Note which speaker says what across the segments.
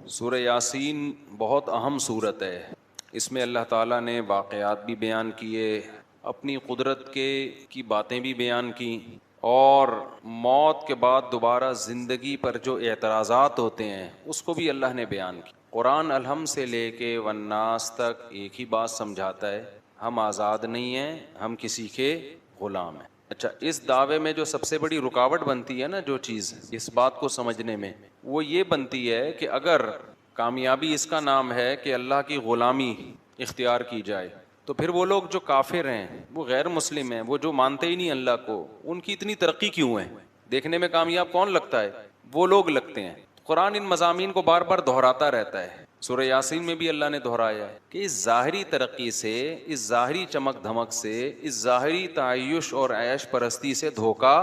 Speaker 1: سورہ یاسین بہت اہم سورت ہے. اس میں اللہ تعالیٰ نے واقعات بھی بیان کیے، اپنی قدرت کی باتیں بھی بیان کی، اور موت کے بعد دوبارہ زندگی پر جو اعتراضات ہوتے ہیں اس کو بھی اللہ نے بیان کی. قرآن الحم سے لے کے والناس تک ایک ہی بات سمجھاتا ہے، ہم آزاد نہیں ہیں، ہم کسی کے غلام ہیں. اچھا، اس دعوے میں جو سب سے بڑی رکاوٹ بنتی ہے نا، جو چیز اس بات کو سمجھنے میں، وہ یہ بنتی ہے کہ اگر کامیابی اس کا نام ہے کہ اللہ کی غلامی اختیار کی جائے، تو پھر وہ لوگ جو کافر ہیں، وہ غیر مسلم ہیں، وہ جو مانتے ہی نہیں اللہ کو، ان کی اتنی ترقی کیوں ہے؟ دیکھنے میں کامیاب کون لگتا ہے؟ وہ لوگ لگتے ہیں. قرآن ان مضامین کو بار بار دہراتا رہتا ہے. سورہ یاسین میں بھی اللہ نے دہرایا ہے کہ اس ظاہری ترقی سے، اس ظاہری چمک دھمک سے، اس ظاہری تعیش اور عیش پرستی سے دھوکہ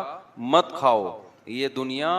Speaker 1: مت کھاؤ. یہ دنیا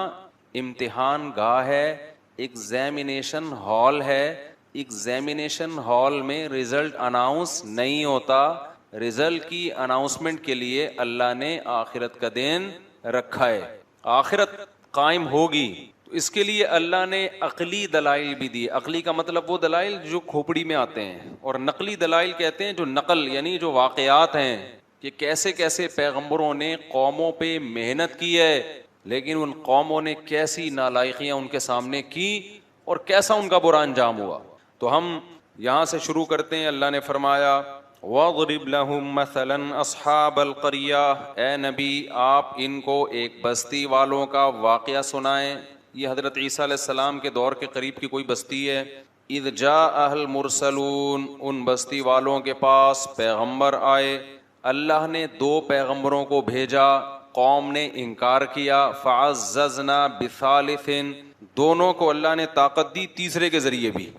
Speaker 1: امتحان گاہ ہے، ایگزامینیشن ہال ہے. ایگزامینیشن ہال میں رزلٹ اناؤنس نہیں ہوتا. رزلٹ کی اناؤنسمنٹ کے لیے اللہ نے آخرت کا دن رکھا ہے. آخرت قائم ہوگی تو اس کے لیے اللہ نے عقلی دلائل بھی دی. عقلی کا مطلب وہ دلائل جو کھوپڑی میں آتے ہیں، اور نقلی دلائل کہتے ہیں جو نقل، یعنی جو واقعات ہیں کہ کیسے کیسے پیغمبروں نے قوموں پہ محنت کی ہے، لیکن ان قوموں نے کیسی نالائقیاں ان کے سامنے کی اور کیسا ان کا برا انجام ہوا. تو ہم یہاں سے شروع کرتے ہیں. اللہ نے فرمایا وَاضْرِبْ لَهُمْ مَثَلًا أَصْحَابَ الْقَرْيَةِ، اے نبی آپ ان کو ایک بستی والوں کا واقعہ سنائیں. یہ حضرت عیسیٰ علیہ السلام کے دور کے قریب کی کوئی بستی ہے. اِذْ جَاءَهَا الْمُرْسَلُونَ، ان بستی والوں کے پاس پیغمبر آئے. اللہ نے 2 پیغمبروں کو بھیجا، قوم نے انکار کیا. فَعَزَّزْنَا بِثَالِثٍ، دونوں کو اللہ نے طاقت دی تیسرے کے ذریعے بھی.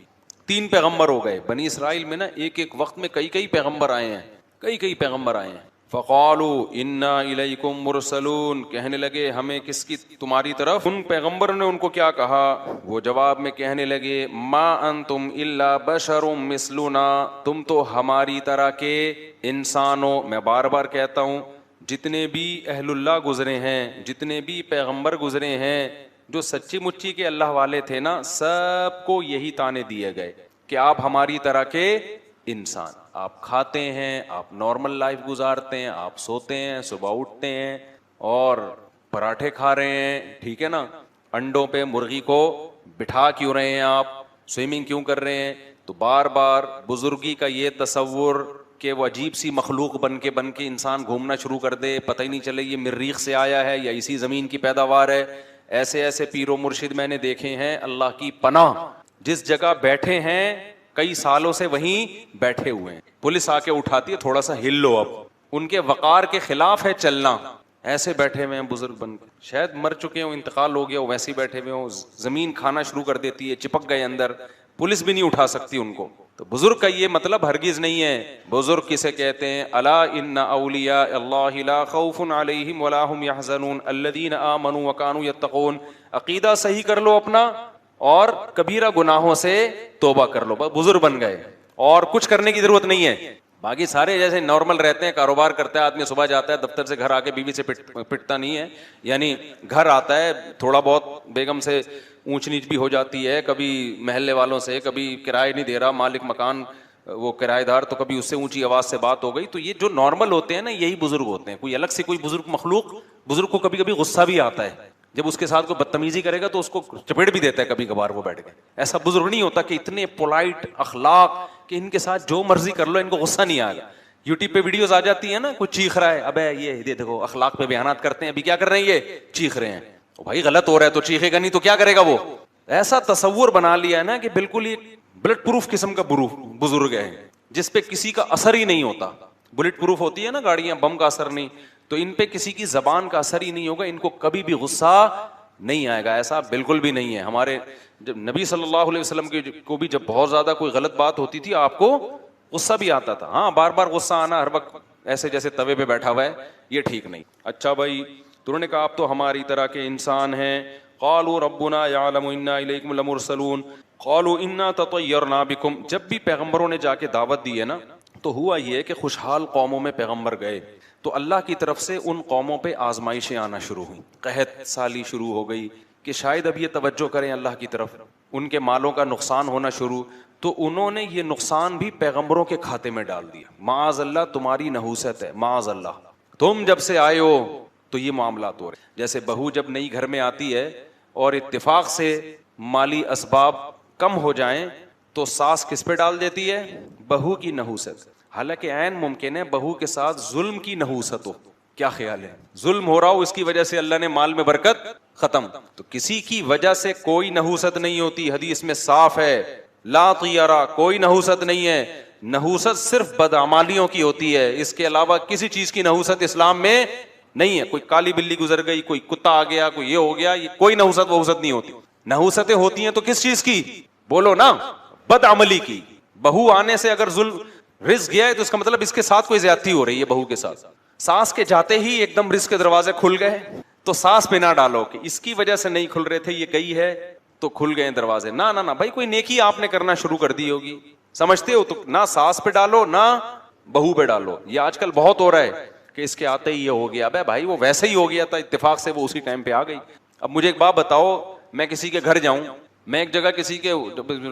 Speaker 1: 3 پیغمبر ہو گئے. بنی اسرائیل میں نا ایک ایک وقت میں کئی پیغمبر آئے ہیں، کئی پیغمبر آئے ہیں. فَقَالُوا إِنَّا إِلَيْكُمْ مُرْسَلُونَ، کہنے لگے ہمیں کس کی؟ تمہاری طرف. ان پیغمبر نے ان کو کیا کہا؟ وہ جواب میں کہنے لگے مَا أَنْتُمْ إِلَّا بَشَرٌ مِثْلُنَا، تم تو ہماری طرح کے انسان ہو. میں بار بار کہتا ہوں، جتنے بھی اہل اللہ گزرے ہیں، جتنے بھی پیغمبر گزرے ہیں، جو سچی مچی کے اللہ والے تھے نا، سب کو یہی طعنے دیے گئے کہ آپ ہماری طرح کے انسان. آپ کھاتے ہیں، آپ نارمل لائف گزارتے ہیں، آپ سوتے ہیں، صبح اٹھتے ہیں اور پراٹھے کھا رہے ہیں، ٹھیک ہے نا. انڈوں پہ مرغی کو بٹھا کیوں رہے ہیں آپ؟ سوئمنگ کیوں کر رہے ہیں؟ تو بار بار بزرگی کا یہ تصور کہ وہ عجیب سی مخلوق بن کے انسان گھومنا شروع کر دے، پتہ ہی نہیں چلے یہ مریخ سے آیا ہے یا اسی زمین کی پیداوار ہے. ایسے پیر و مرشد میں نے دیکھے ہیں، اللہ کی پناہ، جس جگہ بیٹھے ہیں کئی سالوں سے وہیں بیٹھے ہوئے ہیں. پولیس آ کے اٹھاتی ہے، تھوڑا سا ہل لو. اب ان کے وقار کے خلاف ہے چلنا. ایسے بیٹھے ہوئے ہیں بزرگ بن کے، شاید مر چکے ہوں، انتقال ہو گیا ہو، ویسے بیٹھے ہوئے ہوں. زمین کھانا شروع کر دیتی ہے، چپک گئے اندر، پولیس بھی نہیں اٹھا سکتی ان کو. تو بزرگ کا یہ مطلب ہرگز نہیں ہے. بزرگ کسے کہتے ہیں؟ الا ان اولیاء اللہ لا خوف علیہم ولا هم يحزنون الذین آمنوا وكانوا يتقون. عقیدہ صحیح کر لو اپنا اور کبیرہ گناہوں سے توبہ کر لو، بزرگ بن گئے، اور کچھ کرنے کی ضرورت نہیں ہے. باقی سارے جیسے نارمل رہتے ہیں، کاروبار کرتا ہے آدمی، صبح جاتا ہے دفتر سے، گھر آ کے بیوی سے پٹتا نہیں ہے. یعنی گھر آتا ہے، تھوڑا بہت بیگم سے اونچ نیچ بھی ہو جاتی ہے، کبھی محلے والوں سے، کبھی کرائے نہیں دے رہا مالک مکان وہ کرایہ دار، تو کبھی اس سے اونچی آواز سے بات ہو گئی. تو یہ جو نارمل ہوتے ہیں نا، یہی بزرگ ہوتے ہیں. کوئی الگ سے کوئی بزرگ مخلوق، بزرگ کو کبھی کبھی غصہ بھی آتا ہے، جب اس کے ساتھ کوئی بدتمیزی کرے گا تو اس کو چپیڑ بھی دیتا ہے کبھی کبھار وہ بیٹھ کے. ایسا بزرگ نہیں ہوتا کہ اتنے پولائٹ اخلاق کہ ان کے ساتھ جو مرضی کر لو ان کو غصہ نہیں آئے گا. یوٹیوب پہ ویڈیوز آ جاتی ہیں نا، کوئی چیخ رہا ہے، ابے یہ دیکھو اخلاق پہ بیانات کرتے ہیں، ابھی کیا کر رہے ہیں، یہ چیخ رہے ہیں. بھائی غلط ہو رہا ہے تو چیخے گا نہیں تو کیا کرے گا وہ؟ ایسا تصور بنا لیا ہے نا کہ بالکل یہ بلٹ پروف قسم کا بزرگ ہے، جس پہ کسی کا اثر ہی نہیں ہوتا. بلٹ پروف ہوتی ہے نا گاڑیاں، بم کا اثر نہیں، تو ان پہ کسی کی زبان کا اثر ہی نہیں ہوگا، ان کو کبھی بھی غصہ نہیں آئے گا. ایسا بالکل بھی نہیں ہے. ہمارے جب نبی صلی اللہ علیہ وسلم کو بھی جب بہت زیادہ کوئی غلط بات ہوتی تھی، آپ کو غصہ بھی آتا تھا. ہاں، بار بار غصہ آنا ہر وقت ایسے جیسے توے پہ بیٹھا ہوا ہے، یہ ٹھیک نہیں. اچھا بھائی، تو انہوں نے کہا آپ تو ہماری طرح کے انسان ہیں. قالوا ربنا يعلم انا الیکم لمرسلون قالوا انا تطیرنا بکم. جب بھی پیغمبروں نے جا کے دعوت دی ہے نا، تو ہوا یہ کہ خوشحال قوموں میں پیغمبر گئے تو اللہ کی طرف سے ان قوموں پہ آزمائشیں آنا شروع ہوئیں، قحط سالی شروع ہو گئی کہ شاید اب یہ توجہ کریں اللہ کی طرف. ان کے مالوں کا نقصان ہونا شروع, تو انہوں نے یہ نقصان بھی پیغمبروں کے کھاتے میں ڈال دیا. معاذ اللہ تمہاری نحوست ہے, معاذ اللہ, تم جب سے آئے ہو تو یہ معاملات ہو رہے. جیسے بہو جب نئی گھر میں آتی ہے اور اتفاق سے مالی اسباب کم ہو جائیں تو ساس کس پہ ڈال دیتی ہے؟ بہو کی نحوست. حالانکہ عین ممکن ہے بہو کے ساتھ ظلم کی نحوست ہو. کیا خیال ہے؟ ظلم ہو رہا ہو, اس کی وجہ سے اللہ نے مال میں برکت ختم. تو کسی کی وجہ سے کوئی نحوست نہیں ہوتی, حدیث میں صاف ہے, لا طیرہ, کوئی نحوست نہیں ہے. نحوست صرف بدعمالیوں کی ہوتی ہے, اس کے علاوہ کسی چیز کی نحوست اسلام میں نہیں ہے. کوئی کالی بلی گزر گئی, کوئی کتا آ گیا, کوئی یہ ہو گیا, یہ کوئی نحوست وحوست نہیں ہوتی. نحوستیں ہوتی ہیں تو کس چیز کی؟ بولو نا, بدعملی کی. بہو آنے سے اگر ظلم رزق گیا ہے تو اس کا مطلب اس کے ساتھ کوئی زیادتی ہو رہی ہے بہو کے ساتھ. ساس کے جاتے ہی ایک دم رزق کے دروازے کھل گئے تو ساس پہ نہ ڈالو کہ اس کی وجہ سے نہیں کھل رہے تھے, یہ گئی ہے تو کھل گئے دروازے. نہ نہ نہ بھائی, کوئی نیکی آپ نے کرنا شروع کر دی ہوگی, سمجھتے ہو, تو نہ ساس پہ ڈالو نہ بہو پہ ڈالو. یہ آج کل بہت ہو رہا ہے کہ اس کے آتے ہی یہ ہو گیا. بھائی وہ ویسے ہی ہو گیا تھا, اتفاق سے وہ اسی ٹائم پہ آ گئی. اب مجھے ایک بات بتاؤ, میں کسی کے گھر جاؤں, میں ایک جگہ کسی کے,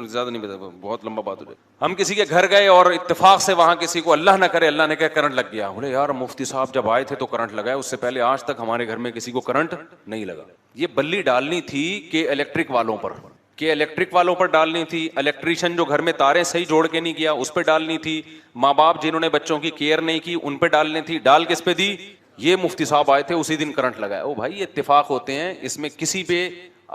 Speaker 1: زیادہ نہیں بتا, بہت لمبا بات ہو جائے, ہم کسی کے گھر گئے اور اتفاق سے وہاں کسی کو, اللہ نہ کرے, اللہ نے کہا کرنٹ لگ گیا. بولے یار مفتی صاحب جب آئے تھے تو کرنٹ لگا ہے, اس سے پہلے آج تک ہمارے گھر میں کسی کو کرنٹ نہیں لگا. یہ بلی ڈالنی تھی کہ الیکٹرک والوں پر, کہ الیکٹرک والوں پر ڈالنی تھی, الیکٹریشین جو گھر میں تاریں صحیح جوڑ کے نہیں کیا اس پہ ڈالنی تھی, ماں باپ جنہوں نے بچوں کی کیئر نہیں کی ان پہ ڈالنی تھی. ڈال کس پہ دی؟ یہ مفتی صاحب آئے تھے اسی دن کرنٹ لگا ہے. او بھائی یہ اتفاق ہوتے ہیں, اس میں کسی پہ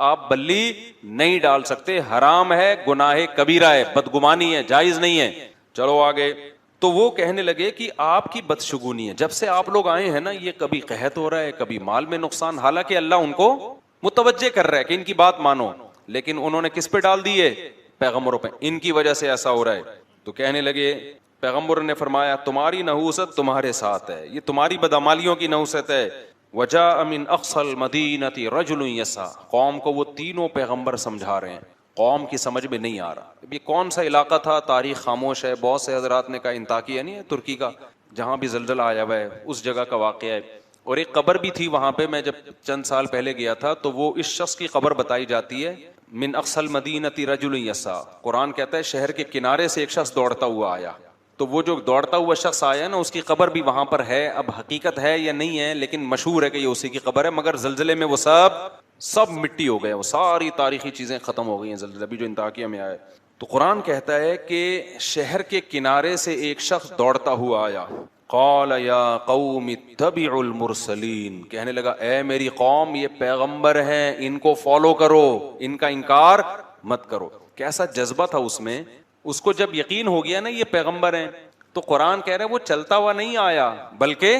Speaker 1: آپ بلی نہیں ڈال سکتے, حرام ہے, گناہ کبیرہ ہے, بدگمانی ہے, جائز نہیں ہے. چلو آگے. تو وہ کہنے لگے کہ آپ کی بدشگونی ہے, جب سے آپ لوگ آئے ہیں نا یہ کبھی قحط ہو رہا ہے, کبھی مال میں نقصان. حالانکہ اللہ ان کو متوجہ کر رہا ہے کہ ان کی بات مانو, لیکن انہوں نے کس پہ ڈال دی ہے؟ پیغمبروں پہ. ان کی وجہ سے ایسا ہو رہا ہے. تو کہنے لگے, پیغمبر نے فرمایا تمہاری نحوست تمہارے ساتھ ہے, یہ تمہاری بدعمالیوں کی نحوست ہے. وجاء من اقصى المدینة رجل یسعى, قوم کو وہ تینوں پیغمبر سمجھا رہے ہیں, قوم کی سمجھ میں نہیں آ رہا. یہ کون سا علاقہ تھا؟ تاریخ خاموش ہے. بہت سے حضرات نے کہا انطاکیہ نہیں ہے ترکی کا, جہاں بھی زلزلہ آیا ہوا ہے, اس جگہ کا واقعہ ہے. اور ایک قبر بھی تھی وہاں پہ, میں جب چند سال پہلے گیا تھا تو وہ اس شخص کی قبر بتائی جاتی ہے, من اقصى المدینة رجل یسعى. قرآن کہتا ہے شہر کے کنارے سے ایک شخص دوڑتا ہوا آیا. تو وہ جو دوڑتا ہوا شخص آیا نا, اس کی قبر بھی وہاں پر ہے. اب حقیقت ہے یا نہیں ہے, لیکن مشہور ہے کہ یہ اسی کی قبر ہے. مگر زلزلے میں وہ سب مٹی ہو گئے, وہ ساری تاریخی چیزیں ختم ہو گئی ہیں زلزلہ بھی جو انطاکیہ میں آیا. تو قرآن کہتا ہے کہ شہر کے کنارے سے ایک شخص دوڑتا ہوا آیا. قال یا قوم اتبعوا المرسلین, کہنے لگا اے میری قوم یہ پیغمبر ہیں, ان کو فالو کرو, ان کا انکار مت کرو. کیسا جذبہ تھا اس میں. اس کو جب یقین ہو گیا نا یہ پیغمبر ہیں, تو قرآن کہہ رہے ہیں وہ چلتا ہوا نہیں آیا بلکہ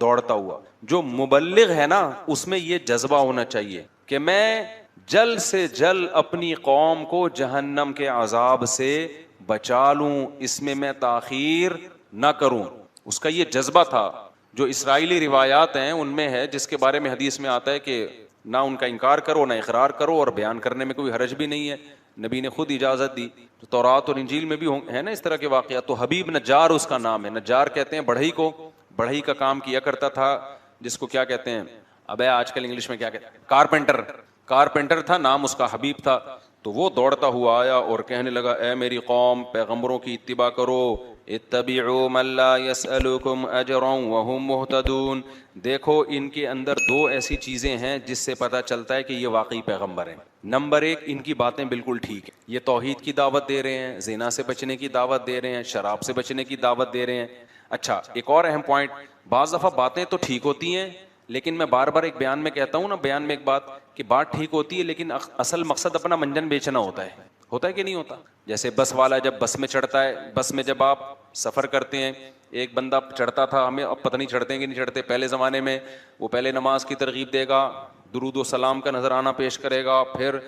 Speaker 1: دوڑتا ہوا. جو مبلغ ہے نا اس میں یہ جذبہ ہونا چاہیے کہ میں جلد سے جلد اپنی قوم کو جہنم کے عذاب سے بچا لوں, اس میں تاخیر نہ کروں. اس کا یہ جذبہ تھا. جو اسرائیلی روایات ہیں ان میں ہے, جس کے بارے میں حدیث میں آتا ہے کہ نہ ان کا انکار کرو نہ اقرار کرو, اور بیان کرنے میں کوئی حرج بھی نہیں ہے, نبی نے خود اجازت دی. تو تورات اور انجیل میں بھی ہے نا اس طرح کے واقعات. تو حبیب نجار اس کا نام ہے. نجار کہتے ہیں بڑھئی کو, بڑھئی کا کام کیا کرتا تھا, جس کو کیا کہتے ہیں اب آج کل انگلش میں کیا کہتے ہیں, کارپینٹر. کارپینٹر تھا, نام اس کا حبیب تھا. تو وہ دوڑتا ہوا آیا اور کہنے لگا اے میری قوم پیغمبروں کی اتباع کرو, اتبعوا من لا يسألكم اجرا وهم مهتدون. دیکھو ان کے اندر دو ایسی چیزیں ہیں جس سے پتہ چلتا ہے کہ یہ واقعی پیغمبر ہیں. نمبر ایک, ان کی باتیں بالکل ٹھیک ہیں, یہ توحید کی دعوت دے رہے ہیں, زنا سے بچنے کی دعوت دے رہے ہیں, شراب سے بچنے کی دعوت دے رہے ہیں. اچھا ایک اور اہم پوائنٹ, بعض دفعہ باتیں تو ٹھیک ہوتی ہیں, لیکن میں بار بار ایک بیان میں کہتا ہوں نا, بیان میں ایک بات کہ بات ٹھیک ہوتی ہے لیکن اصل مقصد اپنا منجن بیچنا ہوتا ہے کہ نہیں ہوتا. جیسے بس والا جب بس میں چڑھتا ہے, بس میں جب آپ سفر کرتے ہیں, ایک بندہ چڑھتا تھا, ہمیں اب پتہ نہیں چڑھتے ہیں کہ نہیں چڑھتے, پہلے زمانے میں وہ پہلے نماز کی ترغیب دے گا, درود و سلام کا نذرانہ پیش کرے گا, پھر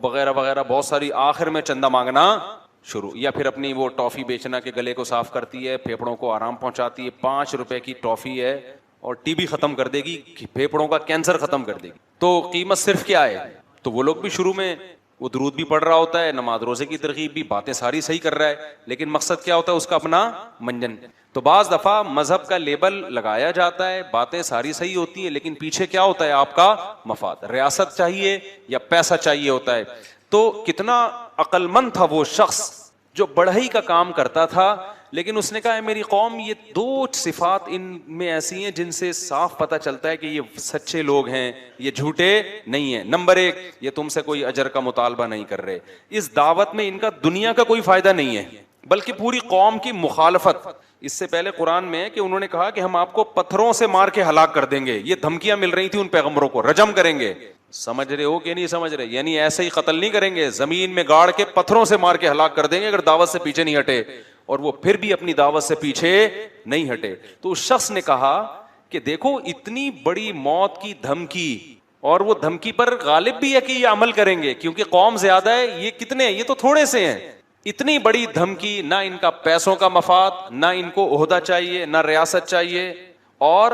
Speaker 1: وغیرہ وغیرہ بہت ساری, آخر میں چندہ مانگنا شروع, یا پھر اپنی وہ ٹافی بیچنا کہ گلے کو صاف کرتی ہے, پھیپڑوں کو آرام پہنچاتی ہے, 5 روپے کی ٹافی ہے اور ٹی بی ختم کر دے گی, پھیپڑوں کا کینسر ختم کر دے گی. تو قیمت صرف کیا ہے؟ تو وہ لوگ بھی شروع میں وہ درود بھی پڑھ رہا ہوتا ہے, نماز روزے کی ترغیب بھی, باتیں ساری صحیح کر رہا ہے, لیکن مقصد کیا ہوتا ہے اس کا اپنا منجن. تو بعض دفعہ مذہب کا لیبل لگایا جاتا ہے, باتیں ساری صحیح ہوتی ہیں, لیکن پیچھے کیا ہوتا ہے آپ کا مفاد, ریاست چاہیے یا پیسہ چاہیے ہوتا ہے. تو کتنا عقل مند تھا وہ شخص جو بڑھئی کا کام کرتا تھا، لیکن اس نے کہا ہے میری قوم یہ دو صفات ان میں ایسی ہیں جن سے صاف پتہ چلتا ہے کہ یہ سچے لوگ ہیں، یہ جھوٹے نہیں ہیں۔ نمبر ایک، یہ تم سے کوئی اجر کا مطالبہ نہیں کر رہے، اس دعوت میں ان کا دنیا کا کوئی فائدہ نہیں ہے بلکہ پوری قوم کی مخالفت۔ اس سے پہلے قرآن میں ہے کہ انہوں نے کہا کہ ہم آپ کو پتھروں سے مار کے ہلاک کر دیں گے، یہ دھمکیاں مل رہی تھی ان پیغمبروں کو، رجم کریں گے۔ سمجھ رہے ہو کہ نہیں سمجھ رہے؟ یعنی ایسے ہی قتل نہیں کریں گے، زمین میں گاڑ کے پتھروں سے مار کے ہلاک کر دیں گے اگر دعوت سے پیچھے نہیں ہٹے، اور وہ پھر بھی اپنی دعوت سے پیچھے نہیں ہٹے۔ تو اس شخص نے کہا کہ دیکھو اتنی بڑی موت کی دھمکی، اور وہ دھمکی پر غالب بھی ہے کہ یہ عمل کریں گے کیونکہ قوم زیادہ ہے، یہ کتنے ہیں؟ یہ تو تھوڑے سے ہیں۔ اتنی بڑی دھمکی، نہ ان کا پیسوں کا مفاد، نہ ان کو عہدہ چاہیے، نہ ریاست چاہیے، اور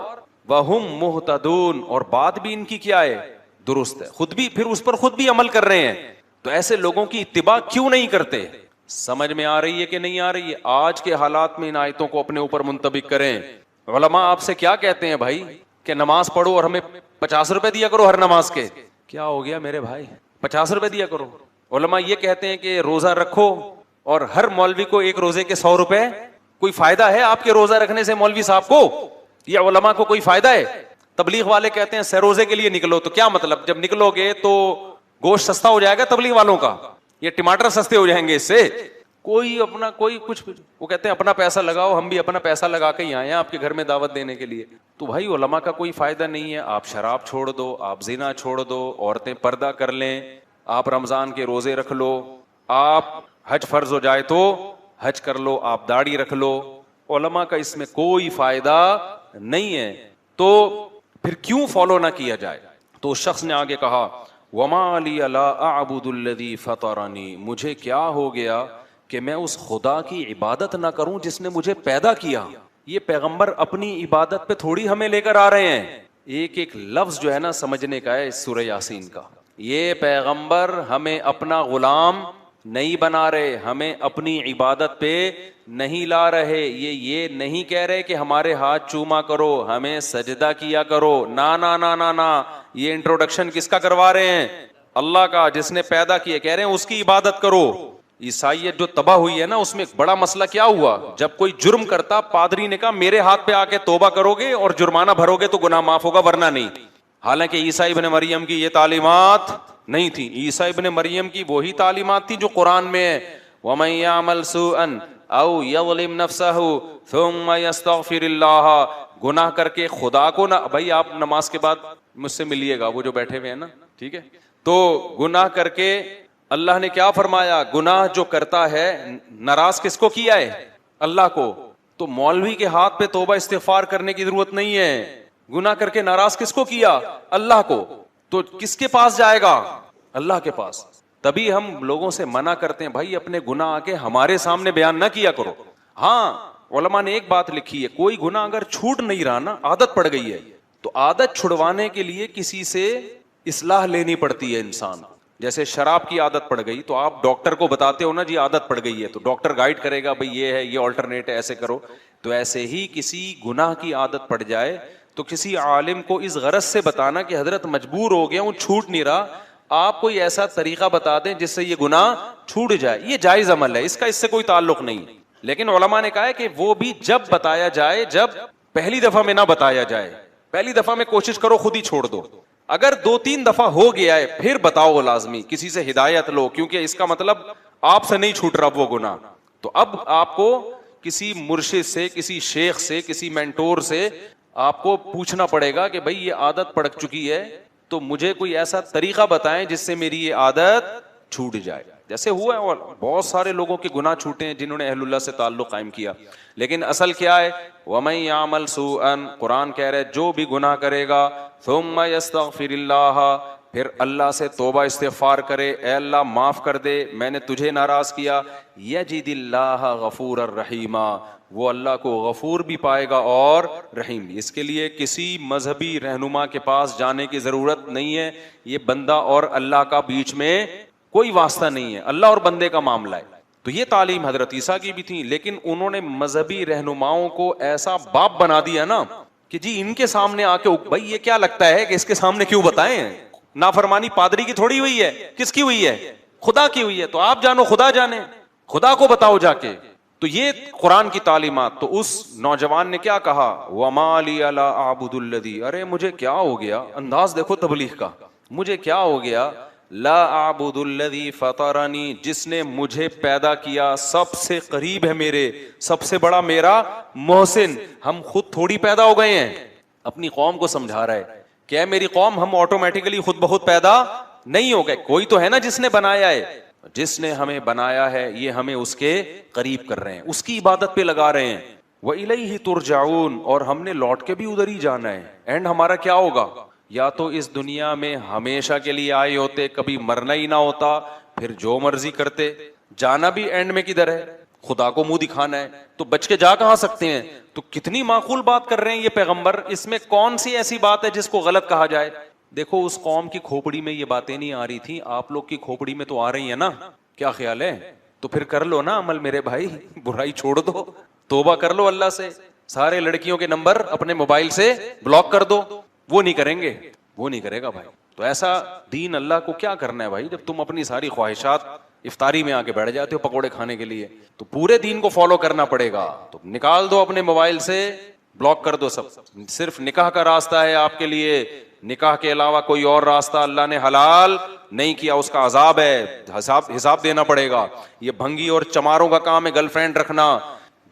Speaker 1: وہم مہتدون، اور بات بھی ان کی کیا ہے؟ درست ہے، خود بھی پھر اس پر خود بھی عمل کر رہے ہیں۔ تو ایسے لوگوں کی اتباع کیوں نہیں کرتے؟ سمجھ میں آ رہی ہے کہ نہیں آ رہی ہے؟ آج کے حالات میں ان آیتوں کو اپنے اوپر منطبق کریں۔ علماء آپ سے کیا کہتے ہیں بھائی کہ نماز پڑھو اور ہمیں 50 روپے دیا کرو ہر نماز کے؟ کیا ہو گیا میرے بھائی؟ 50 روپے دیا کرو۔ علماء یہ کہتے ہیں کہ روزہ رکھو اور ہر مولوی کو ایک روزے کے 100 روپے۔ کوئی فائدہ ہے آپ کے روزہ رکھنے سے مولوی صاحب کو یا علماء کو کوئی فائدہ ہے؟ تبلیغ والے کہتے ہیں سہ روزے کے لیے نکلو، تو کیا مطلب؟ جب نکلو گے تو گوشت سستا ہو جائے گا تبلیغ والوں کا، یہ ٹماٹر سستے ہو جائیں گے اس سے؟ کوئی اپنا کوئی کچھ، وہ کہتے ہیں اپنا پیسہ لگاؤ، ہم بھی اپنا پیسہ لگا کے ہی آئے ہیں آپ کے گھر میں دعوت دینے کے لیے۔ تو بھائی علماء کا کوئی فائدہ نہیں ہے، آپ شراب چھوڑ دو، آپ زنا چھوڑ دو، عورتیں پردہ کر لیں، آپ رمضان کے روزے رکھ لو، آپ حج فرض ہو جائے تو حج کر لو، آپ داڑھی رکھ لو، علماء کا اس میں کوئی فائدہ نہیں ہے، تو پھر کیوں فالو نہ کیا جائے؟ تو اس شخص نے آگے کہا وَمَا لِيَ لَا أَعْبُدُ الَّذِي فَطَرَنِي، مجھے کیا ہو گیا کہ میں اس خدا کی عبادت نہ کروں جس نے مجھے پیدا کیا۔ یہ پیغمبر اپنی عبادت پہ تھوڑی ہمیں لے کر آ رہے ہیں، ایک ایک لفظ جو ہے نا سمجھنے کا ہے اس سورہ یاسین کا۔ یہ پیغمبر ہمیں اپنا غلام نہیں بنا رہے، ہمیں اپنی عبادت پہ نہیں لا رہے، یہ نہیں کہہ رہے کہ ہمارے ہاتھ چوما کرو، ہمیں سجدہ کیا کرو، نا نا نا نا نا۔ یہ انٹروڈکشن کس کا کروا رہے ہیں؟ اللہ کا، جس نے پیدا کیا، کہہ رہے ہیں اس کی عبادت کرو۔ عیسائیت جو تباہ ہوئی ہے نا، اس میں ایک بڑا مسئلہ کیا ہوا؟ جب کوئی جرم کرتا، پادری نے کہا میرے ہاتھ پہ آ کے توبہ کرو گے اور جرمانہ بھرو گے تو گناہ معاف ہوگا، ورنہ نہیں۔ حالانکہ عیسیٰ ابن مریم کی یہ تعلیمات نہیں تھی، عیسیٰ ابن مریم کی وہی تعلیمات تھی جو قرآن میں ہے، وَمَن يَعْمَلْ سُوءًا أَوْ يَظْلِمْ نَفْسَهُ ثُمَّ يَسْتَغْفِرِ اللَّهَ، گناہ کر کے خدا کو نہ، بھائی آپ نماز کے بعد مجھ سے ملیے گا، وہ جو بیٹھے ہوئے ہیں نا، ٹھیک ہے؟ تو گناہ کر کے اللہ نے کیا فرمایا؟ گناہ جو کرتا ہے ناراض کس کو کیا ہے؟ اللہ کو۔ تو مولوی کے ہاتھ پہ توبہ استغفار کرنے کی ضرورت نہیں ہے، گناہ کر کے ناراض کس کو کیا؟ اللہ کو۔ تو کس کے پاس جائے گا؟ اللہ کے پاس۔ تبھی ہم لوگوں سے منع کرتے ہیں بھائی اپنے گناہ آ کے ہمارے سامنے بیان نہ کیا کرو۔ ہاں علماء نے ایک بات لکھی ہے، کوئی گناہ اگر چھوٹ نہیں رہا نا، عادت پڑ گئی ہے، تو عادت چھڑوانے کے لیے کسی سے اصلاح لینی پڑتی ہے انسان۔ جیسے شراب کی عادت پڑ گئی تو آپ ڈاکٹر کو بتاتے ہو نا جی عادت پڑ گئی ہے، تو ڈاکٹر گائیڈ کرے گا بھئی یہ ہے، یہ آلٹرنیٹ ہے، ایسے کرو۔ تو ایسے ہی کسی گناہ کی عادت پڑ جائے تو کسی عالم کو اس غرض سے بتانا کہ حضرت مجبور ہو گیا ہوں، چھوٹ نہیں رہا، آپ کوئی ایسا طریقہ بتا دیں جس سے یہ گناہ چھوٹ جائے، یہ جائز عمل ہے، اس کا اس سے کوئی تعلق نہیں۔ لیکن علماء نے کہا ہے کہ وہ بھی جب بتایا جائے، جب پہلی دفعہ میں نہ بتایا جائے، پہلی دفعہ میں کوشش کرو خود ہی چھوڑ دو، اگر 2-3 دفعہ ہو گیا ہے پھر بتاؤ لازمی، کسی سے ہدایت لو، کیونکہ اس کا مطلب آپ سے نہیں چھوٹ رہا وہ گناہ۔ تو اب آپ کو کسی مرشد سے، کسی شیخ سے، کسی مینٹور سے آپ کو پوچھنا پڑے گا کہ بھئی یہ عادت پڑ چکی ہے تو مجھے کوئی ایسا طریقہ بتائیں جس سے میری یہ عادت چھوٹ جائے۔ جیسے ہوا ہے اور بہت سارے لوگوں کے گناہ چھوٹے ہیں جنہوں نے اہل اللہ سے تعلق قائم کیا، لیکن اصل کیا ہے؟ وَمَن يَعْمَلْ سُوءًا، قرآن کہہ رہے جو بھی گناہ کرے گا، ثُمَّ يَسْتَغْفِرِ اللَّهَ، پھر اللہ سے توبہ استغفار کرے، اے اللہ معاف کر دے، میں نے تجھے ناراض کیا، یجد اللہ غفور الرحیم، وہ اللہ کو غفور بھی پائے گا اور رحیم بھی۔ اس کے لیے کسی مذہبی رہنما کے پاس جانے کی ضرورت نہیں ہے، یہ بندہ اور اللہ کا بیچ میں کوئی واسطہ نہیں ہے، اللہ اور بندے کا معاملہ ہے۔ تو یہ تعلیم حضرت عیسیٰ کی بھی تھی، لیکن انہوں نے مذہبی رہنماؤں کو ایسا باپ بنا دیا نا کہ جی ان کے سامنے آ کے بھائی یہ کیا لگتا ہے کہ اس کے سامنے کیوں بتائیں؟ نافرمانی پادری کی تھوڑی ہوئی ہے، کس کی ہوئی ہے؟ خدا کی ہوئی ہے تو آپ جانو، خدا جانے، خدا کو بتاؤ جا کے. تو یہ قرآن کی تعلیمات. تو اس نوجوان نے کیا کہا؟ وَمَا لِيَ لَا أَعْبُدُ الَّذِي، ارے مجھے کیا ہو گیا، انداز دیکھو تبلیغ کا، مجھے کیا ہو گیا، لا اعبد الذی فطرنی، جس نے مجھے پیدا کیا، سب سے قریب ہے میرے، سب سے بڑا میرا محسن. ہم خود تھوڑی پیدا ہو گئے ہیں، اپنی قوم کو سمجھا رہا ہے کہ اے میری قوم، ہم آٹومیٹیکلی خود بخود پیدا نہیں ہو گئے، کوئی تو ہے نا جس نے بنایا ہے. جس نے ہمیں بنایا ہے یہ ہمیں اس کے قریب کر رہے ہیں، اس کی عبادت پہ لگا رہے ہیں. وَإِلَيْهِ تُرْجَعُونَ، اور ہم نے لوٹ کے بھی ادھر ہی جانا ہے. اینڈ ہمارا کیا ہوگا؟ یا تو اس دنیا میں ہمیشہ کے لیے آئے ہوتے، کبھی مرنا ہی نہ ہوتا، پھر جو مرضی کرتے. جانا بھی اینڈ میں کدھر ہے؟ خدا کو منہ دکھانا ہے. تو بچ کے جا کہاں سکتے ہیں؟ تو کتنی معقول بات کر رہے ہیں یہ پیغمبر. اس میں کون سی ایسی بات ہے جس کو غلط کہا جائے؟ دیکھو اس قوم کی کھوپڑی میں یہ باتیں نہیں آ رہی تھیں، آپ لوگ کی کھوپڑی میں تو آ رہی ہیں نا. کیا خیال ہے؟ تو پھر کر لو نا عمل میرے بھائی، برائی چھوڑ دو، توبہ کر لو اللہ سے. سارے لڑکیوں کے نمبر اپنے موبائل سے بلاک کر دو. وہ نہیں کریں گے، وہ نہیں کرے گا بھائی. تو ایسا دین اللہ کو کیا کرنا ہے بھائی، جب تم اپنی ساری خواہشات افطاری میں آ کے بیٹھ جاتے ہو پکوڑے کھانے کے لیے. تو پورے دین کو فالو کرنا پڑے گا. تو نکال دو اپنے موبائل سے، بلاک کر دو سب. صرف نکاح کا راستہ ہے آپ کے لیے، نکاح کے علاوہ کوئی اور راستہ اللہ نے حلال نہیں کیا، اس کا عذاب ہے، حساب دینا پڑے گا. یہ بھنگی اور چماروں کا کام ہے گرل فرینڈ رکھنا.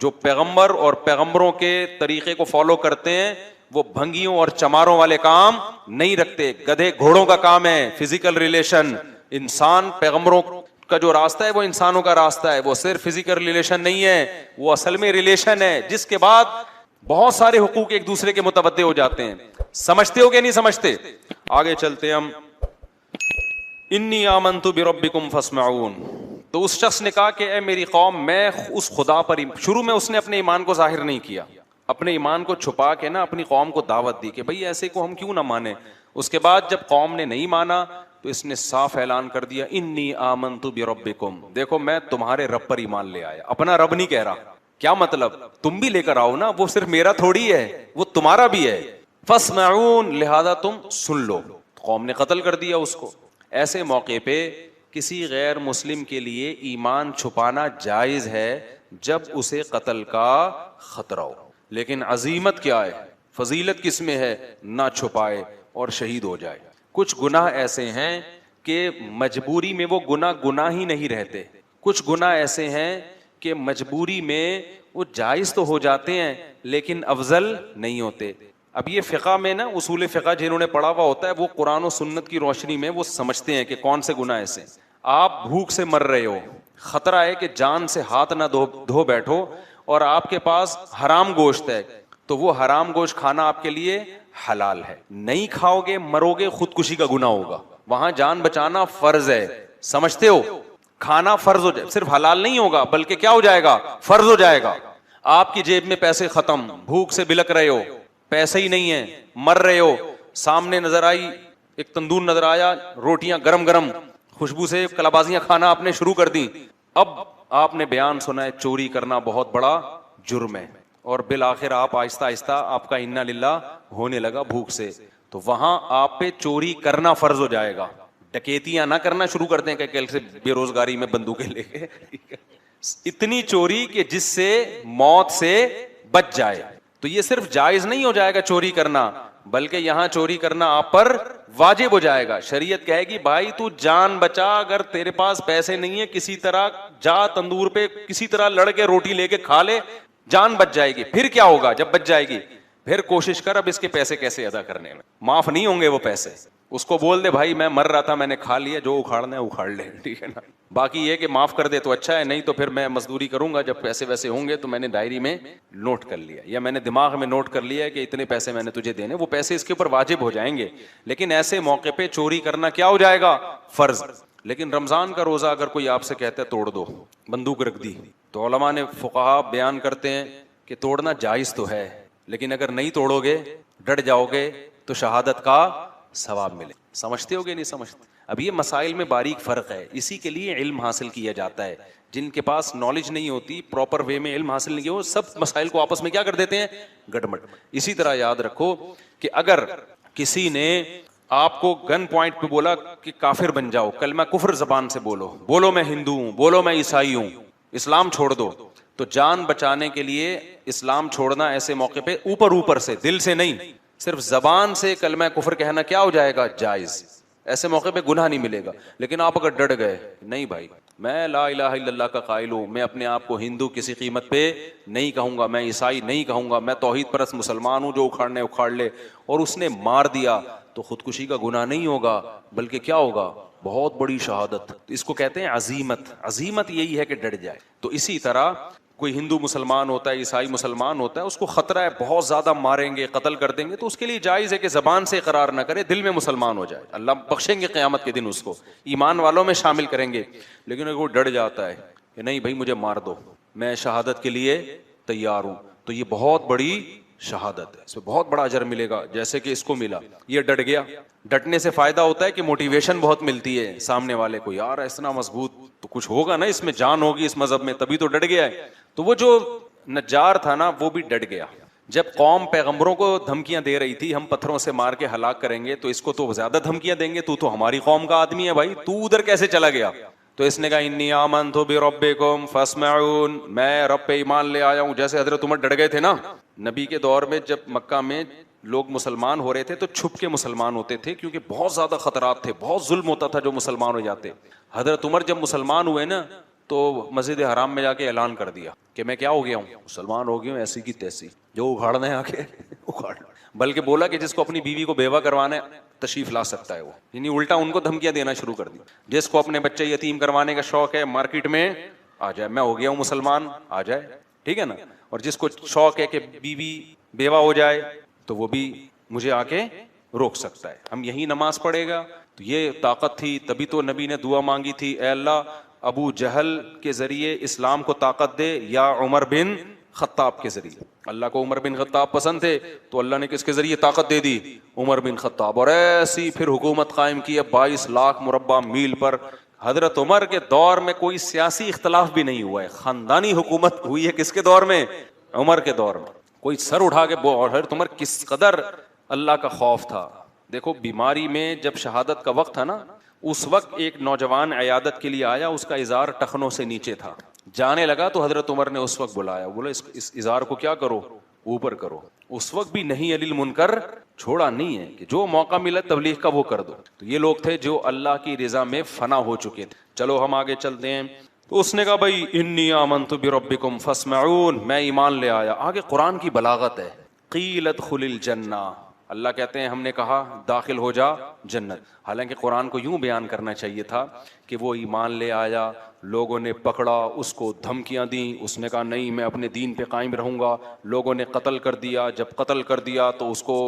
Speaker 1: جو پیغمبر اور پیغمبروں کے طریقے کو فالو کرتے ہیں وہ بھنگیوں اور چماروں والے کام نہیں رکھتے. گدھے گھوڑوں کا کام ہے فزیکل ریلیشن. انسان پیغمبروں کا جو راستہ ہے وہ انسانوں کا راستہ ہے، وہ صرف فزیکل ریلیشن نہیں ہے، وہ اصل میں ریلیشن ہے جس کے بعد بہت سارے حقوق ایک دوسرے کے متبادل ہو جاتے ہیں. سمجھتے ہو کہ نہیں سمجھتے؟ آگے چلتے ہم. انی آمنت بربکم فاسمعون. تو اس شخص نے کہا کہ اے میری قوم، میں اس خدا پر شروع میں اس نے اپنے ایمان کو ظاہر نہیں کیا، اپنے ایمان کو چھپا کے نا اپنی قوم کو دعوت دی کہ بھئی ایسے کو ہم کیوں نہ مانیں. اس کے بعد جب قوم نے نہیں مانا تو اس نے صاف اعلان کر دیا انی آمنت بربکم، دیکھو میں تمہارے رب پر ایمان لے آیا. اپنا رب نہیں کہہ رہا. کیا مطلب؟ تم بھی لے کر آؤ نا، وہ صرف میرا تھوڑی ہے، وہ تمہارا بھی ہے. فاسمعون، لہذا تم سن لو. قوم نے قتل کر دیا اس کو. ایسے موقع پہ کسی غیر مسلم کے لیے ایمان چھپانا جائز ہے جب اسے قتل کا خطرہ ہو. لیکن عظیمت کیا ہے، فضیلت کس میں ہے؟ نہ چھپائے اور شہید ہو جائے. کچھ گناہ ایسے ہیں کہ مجبوری میں وہ گناہ ہی نہیں رہتے. کچھ گناہ ایسے ہیں کہ مجبوری میں وہ جائز تو ہو جاتے ہیں لیکن افضل نہیں ہوتے. اب یہ فقہ میں نا، اصول فقہ جنہوں نے پڑھا ہوا ہوتا ہے وہ قرآن و سنت کی روشنی میں وہ سمجھتے ہیں کہ کون سے گناہ ایسے. آپ بھوک سے مر رہے ہو، خطرہ ہے کہ جان سے ہاتھ نہ دھو بیٹھو، اور آپ کے پاس حرام گوشت ہے تو وہ حرام گوشت کھانا آپ کے لیے حلال ہے. نہیں کھاؤ گے مرو گے، خودکشی کا گناہ ہوگا. وہاں جان بچانا فرض ہے، سمجھتے ہو؟ کھانا فرض ہو جائے، صرف حلال نہیں ہوگا بلکہ کیا ہو جائے گا؟ فرض ہو جائے گا. آپ کی جیب میں پیسے ختم، بھوک سے بلک رہے ہو، پیسے ہی نہیں ہیں، مر رہے ہو، سامنے نظر آئی ایک تندور نظر آیا، روٹیاں گرم گرم، خوشبو سے کلابازیاں کھانا آپ نے شروع کر دی. اب آپ نے بیان سنا ہے چوری کرنا بہت بڑا جرم ہے، اور بالآخر آپ آہستہ آہستہ آپ کا انا للہ ہونے لگا بھوک سے. تو وہاں آپ پہ چوری کرنا فرض ہو جائے گا. ڈکیتیاں نہ کرنا شروع کر دیں کہ کل سے بے روزگاری میں بندوقیں لے کے اتنی چوری کہ جس سے موت سے بچ جائے. تو یہ صرف جائز نہیں ہو جائے گا چوری کرنا، بلکہ یہاں چوری کرنا آپ پر واجب ہو جائے گا. شریعت کہے گی بھائی تو جان بچا، اگر تیرے پاس پیسے نہیں ہے کسی طرح جا تندور پہ کسی طرح لڑ کے روٹی لے کے کھا لے، جان بچ جائے گی. پھر کیا ہوگا جب بچ جائے گی؟ پھر کوشش کر اب اس کے پیسے کیسے ادا کرنے میں. معاف نہیں ہوں گے وہ پیسے. اس کو بول دے بھائی میں مر رہا تھا، میں نے کھا لیا، جو اکھاڑنا ہے اکھاڑ لے، ٹھیک ہے نا. باقی یہ کہ معاف کر دے تو اچھا ہے، نہیں تو پھر میں مزدوری کروں گا، جب پیسے ویسے ہوں گے تو میں نے ڈائری میں نوٹ کر لیا یا میں نے دماغ میں نوٹ کر لیا کہ اتنے پیسے میں نے تجھے دینے، وہ پیسے اس کے اوپر واجب ہو جائیں گے. لیکن ایسے موقع پہ چوری کرنا کیا ہو جائے گا؟ فرض. لیکن رمضان کا روزہ اگر کوئی آپ سے کہتا ہے توڑ دو، بندوق رکھ دی، تو علماء نے فقہا بیان کرتے ہیں کہ توڑنا جائز تو ہے، لیکن اگر نہیں توڑو گے، ڈٹ جاؤ گے تو شہادت کا ثواب ملے. سمجھتے ہو گے نہیں سمجھتے؟ اب یہ مسائل میں باریک فرق ہے، اسی کے لیے علم حاصل کیا جاتا ہے. جن کے پاس نالج نہیں ہوتی، پراپر وے میں علم حاصل نہیں کیا، وہ سب مسائل کو آپس میں کیا کر دیتے ہیں؟ گڑبڑ. اسی طرح یاد رکھو کہ اگر کسی نے آپ کو گن پوائنٹ پہ بولا کہ کافر بن جاؤ، کلمہ کفر زبان سے بولو، بولو میں ہندو ہوں، بولو میں عیسائی ہوں، اسلام چھوڑ دو، تو جان بچانے کے لیے اسلام چھوڑنا ایسے موقع پہ اوپر سے، دل سے نہیں، صرف زبان سے کلمہ کفر کہنا کیا ہو جائے گا؟ جائز. ایسے موقع پہ گناہ نہیں ملے گا. لیکن آپ اگر ڈٹ گئے نہیں بھائی میں لا الہ الا اللہ کا قائل ہوں، میں اپنے آپ کو ہندو کسی قیمت پہ نہیں کہوں گا، میں عیسائی نہیں کہوں گا، میں توحید پرست مسلمان ہوں، جو اکھاڑنے اکھاڑ لے، اور اس نے مار دیا تو خودکشی کا گناہ نہیں ہوگا، بلکہ کیا ہوگا؟ بہت بڑی شہادت. اس کو کہتے ہیں عزیمت. عزیمت یہی ہے کہ ڈٹ جائے. تو اسی طرح کوئی ہندو مسلمان ہوتا ہے، عیسائی مسلمان ہوتا ہے، اس کو خطرہ ہے بہت زیادہ ماریں گے، قتل کر دیں گے، تو اس کے لیے جائز ہے کہ زبان سے اقرار نہ کرے، دل میں مسلمان ہو جائے. اللہ بخشیں گے قیامت کے دن، اس کو ایمان والوں میں شامل کریں گے. لیکن اگر وہ ڈر جاتا ہے کہ نہیں بھائی مجھے مار دو، میں شہادت کے لیے تیار ہوں، تو یہ بہت بڑی شہادت ہے، اس میں بہت بڑا اجر ملے گا، جیسے کہ اس کو ملا. یہ ڈٹ گیا. ڈٹنے سے فائدہ ہوتا ہے کہ موٹیویشن بہت ملتی ہے سامنے والے کو، یار اتنا مضبوط تو کچھ ہوگا نا، اس میں جان ہوگی اس مذہب میں، تبھی تو ڈٹ گیا ہے. تو وہ جو نجار تھا نا وہ بھی ڈٹ گیا. جب قوم پیغمبروں کو دھمکیاں دے رہی تھی ہم پتھروں سے مار کے ہلاک کریں گے، تو اس کو تو زیادہ دھمکیاں دیں گے، تو ہماری قوم کا آدمی ہے بھائی، تو ادھر کیسے چلا گیا؟ تو اس نے کہا انی آمنت بربکم فاسمعون، میں رب پہ ایمان لے آیا ہوں. جیسے حضرت عمر ڈٹ گئے تھے نا نبی کے دور میں، جب مکہ میں لوگ مسلمان ہو رہے تھے تو چھپ کے مسلمان ہوتے تھے، کیونکہ بہت زیادہ خطرات تھے، بہت ظلم ہوتا تھا جو مسلمان ہو جاتے. حضرت عمر جب مسلمان ہوئے نا تو مسجد حرام میں جا کے اعلان کر دیا کہ میں کیا ہو گیا ہوں؟ مسلمان ہو گیا ہوں، ایسی کی تیسی، جو اکھاڑنا ہے آ کے اکھاڑ. بلکہ بولا کہ جس کو اپنی بیوی کو بیوہ کروانا ہے تشریف لا سکتا ہے وہ، یعنی الٹا ان کو دھمکیاں دینا شروع کر دی. جس کو اپنے بچے یتیم کروانے کا شوق ہے مارکیٹ میں آ جائے، میں ہو گیا ہوں مسلمان، آ جائے، ٹھیک ہے نا. اور جس کو شوق ہے کہ بیوی بیوہ ہو جائے تو وہ بھی مجھے آ کے روک سکتا ہے. ہم یہی نماز پڑھے گا. تو یہ طاقت تھی، تبھی تو نبی نے دعا مانگی تھی، اے اللہ ابو جہل کے ذریعے اسلام کو طاقت دے، یا عمر بن خطاب کے ذریعے. اللہ کو عمر بن خطاب پسند تھے تو اللہ نے کس کے ذریعے طاقت دے دی؟ عمر بن خطاب. اور ایسی پھر حکومت قائم کی ہے 22 لاکھ مربع میل پر. حضرت عمر کے دور میں کوئی سیاسی اختلاف بھی نہیں ہوا ہے، خاندانی حکومت ہوئی ہے. کس کے دور میں؟ عمر کے دور میں. کوئی سر اٹھا کے اور حضرت عمر کس قدر اللہ کا خوف تھا. دیکھو بیماری میں جب شہادت کا وقت تھا نا، اس وقت ایک نوجوان عیادت کے لیے آیا، اس کا ازار ٹخنوں سے نیچے تھا، جانے لگا تو حضرت عمر نے اس وقت بلایا، بولا اس ازار کو کیا کرو؟ اوپر کرو. اس وقت بھی نہیں علی المنکر چھوڑا نہیں ہے کہ جو موقع ملا تبلیغ کا وہ کر دو. تو یہ لوگ تھے جو اللہ کی رضا میں فنا ہو چکے تھے. چلو ہم آگے چلتے ہیں. تو اس نے کہا بھائی انی آمنت بربکم فاسمعون، میں ایمان لے آیا. آگے قرآن کی بلاغت ہے. قیل ادخل الجنہ، اللہ کہتے ہیں ہم نے کہا داخل ہو جا جنت. حالانکہ قرآن کو یوں بیان کرنا چاہیے تھا کہ وہ ایمان لے آیا، لوگوں نے پکڑا، اس کو دھمکیاں دیں، اس نے کہا نہیں میں اپنے دین پہ قائم رہوں گا. لوگوں نے قتل کر دیا، جب قتل کر دیا تو اس کو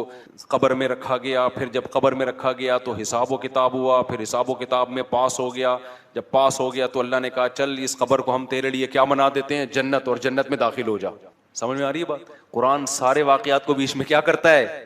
Speaker 1: قبر میں رکھا گیا. پھر جب قبر میں رکھا گیا تو حساب و کتاب ہوا، پھر حساب و کتاب میں پاس ہو گیا. جب پاس ہو گیا تو اللہ نے کہا چل اس قبر کو ہم تیرے لیے کیا بنا دیتے ہیں؟ جنت، اور جنت میں داخل ہو جا. سمجھ میں آ رہی ہے بات؟ قرآن سارے واقعات کو بیچ میں کیا کرتا ہے؟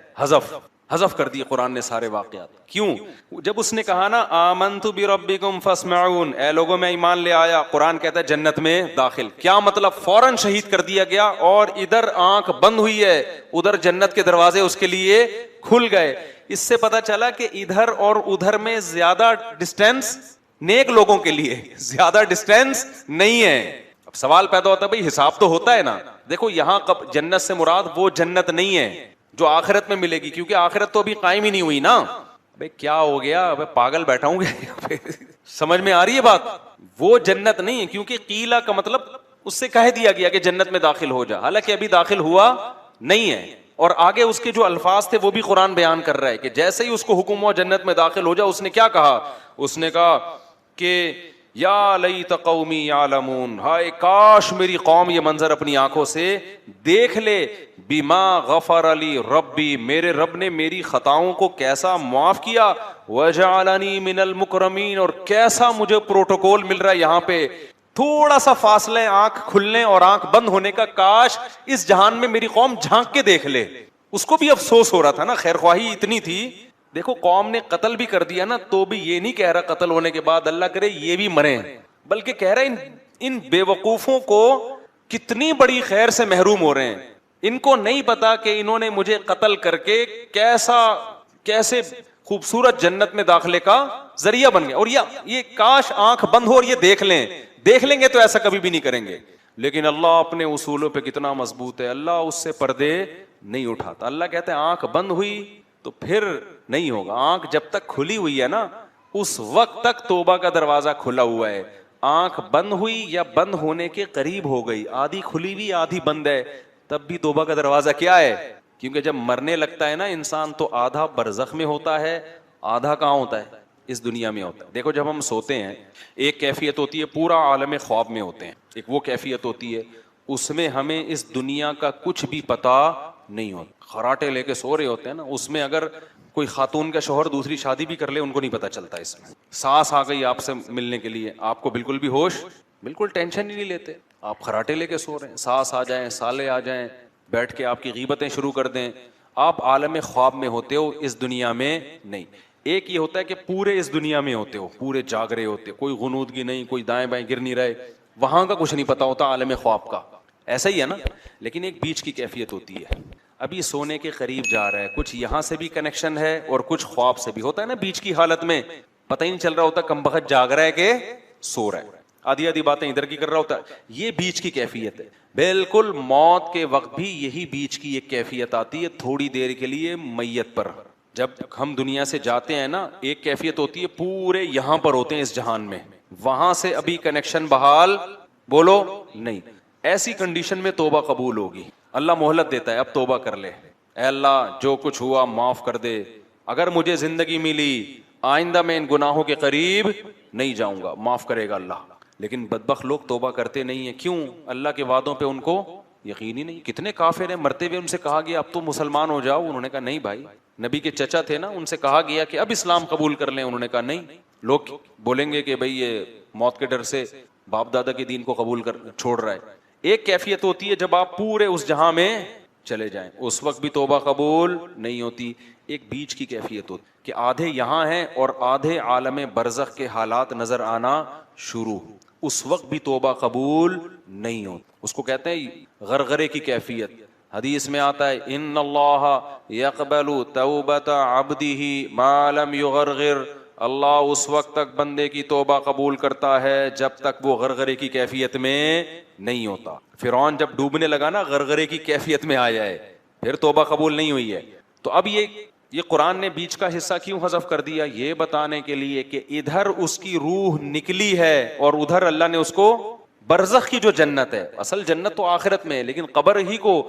Speaker 1: حذف کر دیے قرآن نے سارے واقعات. کیوں؟ جب اس نے کہا نا آمنت بربکم فاسمعون، اے لوگوں میں ایمان لے آیا، قرآن کہتا ہے جنت میں داخل. کیا مطلب؟ فوراً شہید کر دیا گیا، اور ادھر آنکھ بند ہوئی ہے، ادھر جنت کے دروازے اس کے لیے کھل گئے. اس سے پتا چلا کہ ادھر اور ادھر میں زیادہ ڈسٹینس نیک لوگوں کے لیے زیادہ ڈسٹینس نہیں ہے. اب سوال پیدا ہوتا ہے بھائی حساب تو ہوتا ہے نا. دیکھو یہاں جنت سے مراد وہ جنت نہیں ہے جو آخرت میں ملے گی، کیونکہ آخرت تو ابھی قائم ہی نہیں ہوئی نا. بھائی کیا ہو گیا، پاگل بیٹھا ہوں گے سمجھ میں آ رہی ہے بات؟ وہ جنت نہیں ہے، کیونکہ قیلا کا مطلب اس سے کہہ دیا گیا کہ جنت میں داخل ہو جا، حالانکہ ابھی داخل ہوا نہیں ہے. اور آگے اس کے جو الفاظ تھے وہ بھی قرآن بیان کر رہا ہے کہ جیسے ہی اس کو حکم ہوا جنت میں داخل ہو جا، اس نے کیا کہا؟ اس نے کہا کہ یا لیت قومی یعلمون، ہائے کاش میری قوم یہ منظر اپنی آنکھوں سے دیکھ لے. بما غفر لی ربی، میرے رب نے میری خطاؤں کو کیسا معاف کیا. وجعلنی من المکرمین، اور کیسا مجھے پروٹوکول مل رہا ہے یہاں پہ. تھوڑا سا فاصلہ آنکھ کھلنے اور آنکھ بند ہونے کا، کاش اس جہان میں میری قوم جھانک کے دیکھ لے. اس کو بھی افسوس ہو رہا تھا نا، خیر خواہی اتنی تھی. دیکھو قوم نے قتل بھی کر دیا نا، تو بھی یہ نہیں کہہ رہا قتل ہونے کے بعد اللہ کرے یہ بھی مریں، بلکہ کہہ رہا ان بے وقوفوں کو کتنی بڑی خیر سے محروم ہو رہے ہیں. ان کو نہیں پتا کہ انہوں نے مجھے قتل کر کے کیسے خوبصورت جنت میں داخلے کا ذریعہ بن گیا. اور یہ کاش آنکھ بند ہو اور یہ دیکھ لیں گے تو ایسا کبھی بھی نہیں کریں گے. لیکن اللہ اپنے اصولوں پہ کتنا مضبوط ہے, اللہ اس سے پردے نہیں اٹھاتا. اللہ کہتے ہیں آنکھ بند ہوئی تو پھر نہیں ہوگا. آنکھ جب تک کھلی ہوئی ہے نا اس وقت تک توبہ کا دروازہ کھلا ہوا ہے. آنکھ بند ہوئی یا بند ہونے کے قریب ہو گئی, آدھی کھلی ہوئی آدھی بند ہے, تب بھی توبہ کا دروازہ کیا ہے. کیونکہ جب مرنے لگتا ہے نا انسان تو آدھا برزخ میں ہوتا ہے, آدھا کہاں ہوتا ہے, اس دنیا میں ہوتا ہے. دیکھو جب ہم سوتے ہیں ایک کیفیت ہوتی ہے پورا عالم خواب میں ہوتے ہیں, ایک وہ کیفیت ہوتی ہے اس میں ہمیں اس دنیا کا کچھ بھی پتا نہیں ہوتا. خراٹے لے کے سو رہے ہوتے ہیں نا, اس میں اگر کوئی خاتون کا شوہر دوسری شادی بھی کر لے ان کو نہیں پتا چلتا. اس میں سانس آ گئی آپ سے ملنے کے لیے, آپ کو بالکل بھی ہوش, بالکل ٹینشن ہی نہیں لیتے, آپ خراٹے لے کے سو رہے ہیں, سانس آ جائیں سالے آ جائیں بیٹھ کے آپ کی غیبتیں شروع کر دیں, آپ عالم خواب میں ہوتے ہو, اس دنیا میں نہیں. ایک یہ ہوتا ہے کہ پورے اس دنیا میں ہوتے ہو, پورے جاگ رہے ہوتے, کوئی غنودگی نہیں, کوئی دائیں بائیں گر نہیں رہے, وہاں کا کچھ نہیں پتا ہوتا عالم خواب کا, ایسا ہی ہے نا. لیکن ایک بیچ کی کیفیت ہوتی ہے, ابھی سونے کے قریب جا رہا ہے, کچھ یہاں سے بھی کنیکشن ہے اور کچھ خواب سے بھی ہوتا ہے نا. بیچ کی حالت میں پتہ ہی نہیں چل رہا ہوتا کم بخت جاگ رہا ہے کہ سو رہا ہے, آدھی آدھی باتیں ادھر کی کر رہا ہوتا ہے. یہ بیچ کی کیفیت ہے. بالکل موت کے وقت بھی یہی بیچ کی ایک کیفیت آتی ہے, تھوڑی دیر کے لیے میت پر. جب ہم دنیا سے جاتے ہیں نا ایک کیفیت ہوتی ہے پورے یہاں پر ہوتے ہیں اس جہان میں, وہاں سے ابھی کنیکشن بحال بولو نہیں. ایسی کنڈیشن میں توبہ قبول ہوگی. اللہ مہلت دیتا ہے, اب توبہ کر لے, اے اللہ جو کچھ ہوا معاف کر دے, اگر مجھے زندگی ملی آئندہ میں ان گناہوں کے قریب نہیں جاؤں گا, معاف کرے گا اللہ. لیکن بدبخت لوگ توبہ کرتے نہیں ہیں. کیوں؟ اللہ کے وعدوں پہ ان کو یقین ہی نہیں. کتنے کافر ہیں مرتے ہوئے ان سے کہا گیا اب تو مسلمان ہو جاؤ, انہوں نے کہا نہیں بھائی. نبی کے چچا تھے نا, ان سے کہا گیا کہ اب اسلام قبول کر لیں, انہوں نے کہا نہیں. لوگ بولیں گے کہ بھئی یہ موت کے ڈر سے باپ دادا کے دین کو قبول کر چھوڑ رہا ہے. ایک کیفیت ہوتی ہے جب آپ پورے اس جہاں میں چلے جائیں, اس وقت بھی توبہ قبول نہیں ہوتی. ایک بیچ کی کیفیت ہوتی کہ آدھے یہاں ہیں اور آدھے عالم برزخ کے حالات نظر آنا شروع, اس وقت بھی توبہ قبول نہیں ہوتی. اس کو کہتے ہیں غرغرے کی کیفیت. حدیث میں آتا ہے ان اللہ یقبل توبۃ عبدہ ما لم یغرغر, اللہ اس وقت تک بندے کی توبہ قبول کرتا ہے جب تک وہ غرغرے کی کیفیت میں نہیں ہوتا. فرعون جب ڈوبنے لگا نا غرغرے کی کیفیت میں آیا ہے, پھر توبہ قبول نہیں ہوئی ہے. تو اب یہ قرآن نے بیچ کا حصہ کیوں حذف کر دیا؟ یہ بتانے کے لیے کہ ادھر اس کی روح نکلی ہے اور ادھر اللہ نے اس کو برزخ کی جو جنت ہے, اصل جنت تو آخرت میں ہے لیکن قبر ہی کو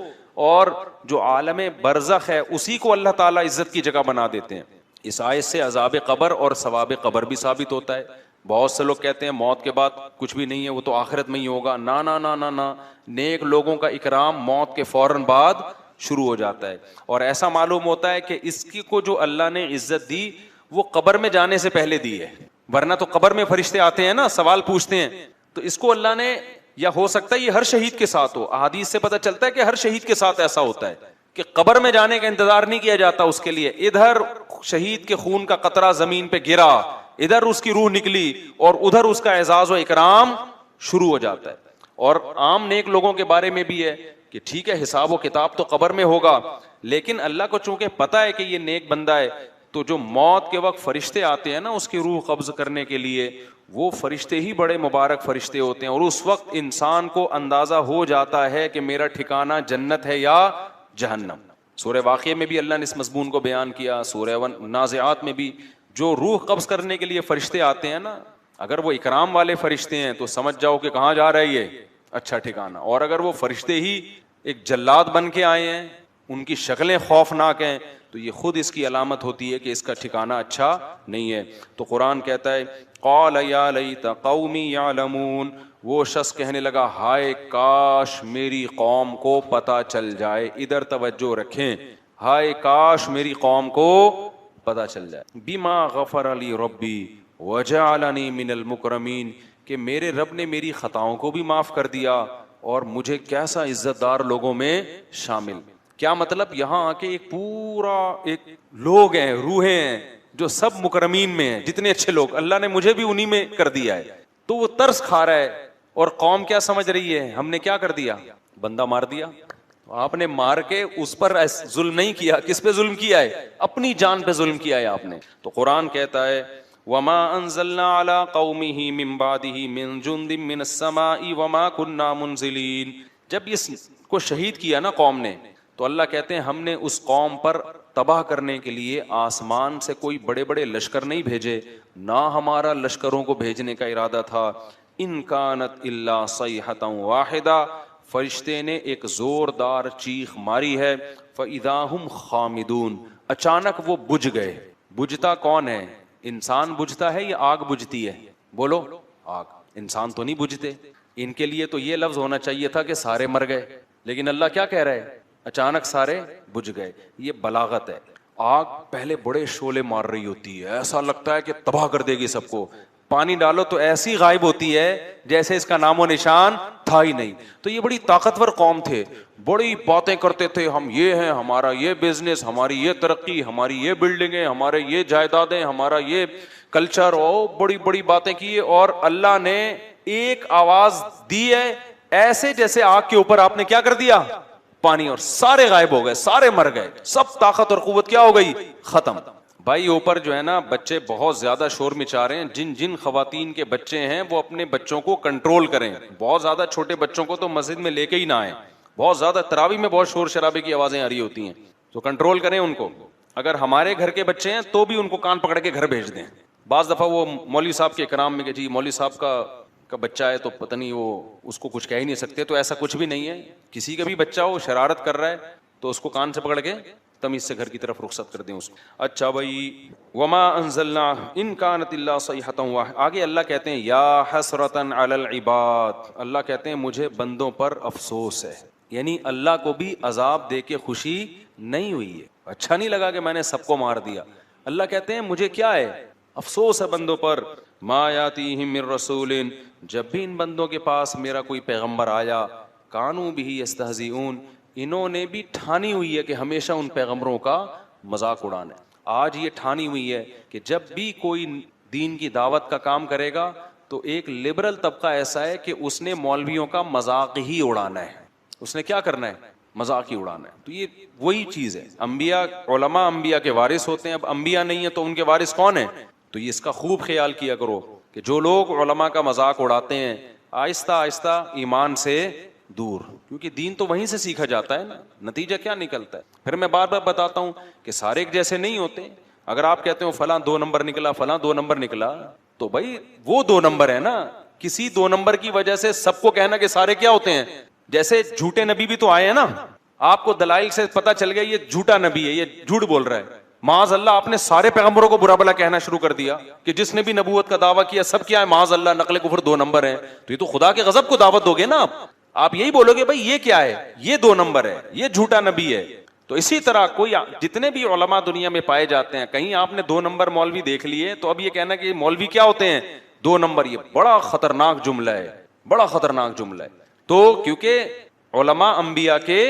Speaker 1: اور جو عالم برزخ ہے اسی کو اللہ تعالیٰ عزت کی جگہ بنا دیتے ہیں. اس آیت سے عذاب قبر اور ثواب قبر بھی ثابت ہوتا ہے. بہت سے لوگ کہتے ہیں موت کے بعد کچھ بھی نہیں ہے, وہ تو آخرت میں ہی ہوگا. نا نا نا نا نا, نیک لوگوں کا اکرام موت کے فوراً بعد شروع ہو جاتا ہے. اور ایسا معلوم ہوتا ہے کہ اس کی کو جو اللہ نے عزت دی وہ قبر میں جانے سے پہلے دی ہے, ورنہ تو قبر میں فرشتے آتے ہیں نا سوال پوچھتے ہیں, تو اس کو اللہ نے, یا ہو سکتا ہے یہ ہر شہید کے ساتھ ہو, احادیث سے پتہ چلتا ہے کہ ہر شہید کے ساتھ ایسا ہوتا ہے کہ قبر میں جانے کا انتظار نہیں کیا جاتا اس کے لیے. ادھر شہید کے خون کا قطرہ زمین پہ گرا, ادھر اس کی روح نکلی اور ادھر اس کا اعزاز و اکرام شروع ہو جاتا ہے. اور عام نیک لوگوں کے بارے میں بھی ہے کہ ٹھیک ہے حساب و کتاب تو قبر میں ہوگا, لیکن اللہ کو چونکہ پتا ہے کہ یہ نیک بندہ ہے, تو جو موت کے وقت فرشتے آتے ہیں نا اس کی روح قبض کرنے کے لیے, وہ فرشتے ہی بڑے مبارک فرشتے ہوتے ہیں. اور اس وقت انسان کو اندازہ ہو جاتا ہے کہ میرا ٹھکانہ جنت ہے یا جہنم. سورہ واقعہ میں بھی اللہ نے اس مضمون کو بیان کیا, سورہ نازعات میں بھی. جو روح قبض کرنے کے لیے فرشتے آتے ہیں نا, اگر وہ اکرام والے فرشتے ہیں تو سمجھ جاؤ کہ کہاں جا رہا ہے یہ اچھا ٹھکانہ. اور اگر وہ فرشتے ہی ایک جلاد بن کے آئے ہیں, ان کی شکلیں خوفناک ہیں, تو یہ خود اس کی علامت ہوتی ہے کہ اس کا ٹھکانہ اچھا نہیں ہے. تو قرآن کہتا ہے قال یا لیت قومی یعلمون, وہ شخص کہنے لگا ہائے کاش میری قوم کو پتہ چل جائے. ادھر توجہ رکھیں, ہائے کاش میری قوم کو پتہ چل جائے. بما غفر لی ربی وجعلنی من المکرمین, کہ میرے رب نے میری خطاؤں کو بھی معاف کر دیا اور مجھے کیسا عزت دار لوگوں میں شامل. کیا مطلب؟ یہاں آ کے ایک پورا ایک لوگ ہیں, روحیں ہیں جو سب مکرمین میں ہیں, جتنے اچھے لوگ اللہ نے مجھے بھی انہی میں کر دیا ہے. تو وہ ترس کھا رہا ہے, اور قوم کیا سمجھ رہی ہے, ہم نے کیا کر دیا, بندہ مار دیا آپ نے مار کے اس پر ظلم نہیں کیا. کس پہ ظلم کیا ہے؟ اپنی جان پہ ظلم کیا ہے آپ نے. تو قرآن کہتا ہے وما انزلنا على قومه من بعده من جند من السماء وما كنا منزلين. جب اس کو شہید کیا نا قوم نے, تو اللہ کہتے ہیں ہم نے اس قوم پر تباہ کرنے کے لیے آسمان سے کوئی بڑے بڑے لشکر نہیں بھیجے, نہ ہمارا لشکروں کو بھیجنے کا ارادہ تھا. ان کانت الا صیحۃ واحدہ, فرشتے نے ایک زوردار چیخ ماری ہے. فاذا هم خامدون, اچانک وہ بجھ گئے. بجھتا کون ہے؟ انسان بجھتا ہے یا آگ بجھتی ہے؟ بولو. آگ. انسان تو نہیں بجھتے. ان کے لیے تو یہ لفظ ہونا چاہیے تھا کہ سارے مر گئے, لیکن اللہ کیا کہہ رہے ہیں؟ اچانک سارے بجھ گئے. یہ بلاغت ہے. آگ پہلے بڑے شعلے مار رہی ہوتی ہے, ایسا لگتا ہے کہ تباہ کر دے گی سب کو. پانی ڈالو تو ایسی غائب ہوتی ہے جیسے اس کا نام و نشان تھا ہی نہیں. تو یہ بڑی طاقتور قوم تھے, بڑی باتیں کرتے تھے, ہم یہ ہیں, ہمارا یہ بزنس, ہماری یہ ترقی, ہماری یہ بلڈنگیں, ہمارے یہ جائیدادیں, ہمارا یہ کلچر, اور بڑی بڑی باتیں کی. اور اللہ نے ایک آواز دی ہے ایسے جیسے آگ کے اوپر آپ نے کیا کر دیا؟ پانی, اور سارے غائب ہو گئے, سارے مر گئے, سب طاقت اور قوت کیا ہو گئی؟ ختم. بھائی اوپر جو ہے نا بچے بہت زیادہ شور مچا رہے ہیں. جن جن خواتین کے بچے ہیں وہ اپنے بچوں کو کنٹرول کریں. بہت زیادہ چھوٹے بچوں کو تو مسجد میں لے کے ہی نہ آئیں. بہت زیادہ تراویح میں بہت شور شرابے کی آوازیں آ رہی ہوتی ہیں, تو کنٹرول کریں ان کو. اگر ہمارے گھر کے بچے ہیں تو بھی ان کو کان پکڑ کے گھر بھیج دیں. بعض دفعہ وہ مولوی صاحب کے کرام میں کہ جی مولوی صاحب کا بچہ ہے تو پتہ نہیں وہ اس کو کچھ کہہ ہی نہیں سکتے. تو ایسا کچھ بھی نہیں ہے. کسی کا بھی بچہ ہو شرارت کر رہا ہے تو اس کو کان سے پکڑ کے تمیز سے گھر کی طرف رخصت کر دیں اس کو. اچھا بھائی, وما انزلنا ان کانت الا صیحۃ واحدہ. آگے اللہ کہتے ہیں یا حسرۃ علی العباد, اللہ کہتے ہیں مجھے بندوں پر افسوس ہے. یعنی اللہ کو بھی عذاب دے کے خوشی نہیں ہوئی ہے, اچھا نہیں لگا کہ میں نے سب کو مار دیا. اللہ کہتے ہیں مجھے کیا ہے؟ افسوس ہے بندوں پر. ما یاتیہم من رسول, جب بھی ان بندوں کے پاس میرا کوئی پیغمبر آیا, کانوا بہ یستہزئون, انہوں نے بھی ٹھانی ہوئی ہے کہ ہمیشہ ان پیغمبروں کا مذاق اڑانا ہے. آج یہ ٹھانی ہوئی ہے کہ جب بھی کوئی دین کی دعوت کا کام کرے گا تو ایک لبرل طبقہ ایسا ہے کہ اس نے مولویوں کا مذاق ہی اڑانا ہے. اس نے کیا کرنا ہے؟ مذاق ہی اڑانا ہے. تو یہ وہی چیز ہے. انبیاء, علماء انبیاء کے وارث ہوتے ہیں. اب انبیاء نہیں ہیں تو ان کے وارث کون ہیں؟ تو یہ اس کا خوب خیال کیا کرو کہ جو لوگ علماء کا مذاق اڑاتے ہیں آہستہ آہستہ ایمان سے دور, کیونکہ دین تو وہیں سے سیکھا جاتا ہے نا. نتیجہ کیا نکلتا ہے؟ پھر میں بار بار بتاتا ہوں کہ سارے ایک جیسے نہیں ہوتے. اگر آپ کہتے ہو فلاں 2 نمبر نکلا, فلاں 2 نمبر نکلا, تو بھائی وہ 2 نمبر ہے نا. کسی 2 نمبر کی وجہ سے سب کو کہنا کہ سارے کیا ہوتے ہیں. جیسے جھوٹے نبی بھی تو آئے ہیں نا, آپ کو دلائل سے پتا چل گیا یہ جھوٹا نبی ہے, یہ جھوٹ بول رہا ہے. معاذ اللہ آپ نے سارے پیغمبروں کو برا بلا کہنا شروع کر دیا کہ جس نے بھی نبوت کا دعویٰ کیا سب کیا ہے معاذ اللہ نقل کفر 2 نمبر ہیں. تو یہ تو خدا کے غضب کو دعوت دو گے نا. آپ یہی بولو گے بھائی یہ کیا ہے, یہ 2 نمبر ہے, یہ جھوٹا نبی ہے. تو اسی طرح کوئی جتنے بھی علماء دنیا میں پائے جاتے ہیں, کہیں آپ نے 2 نمبر مولوی دیکھ لیے تو اب یہ کہنا کہ مولوی کیا ہوتے ہیں 2 نمبر, یہ بڑا خطرناک جملہ ہے, بڑا خطرناک جملہ ہے. تو کیونکہ علماء انبیاء کے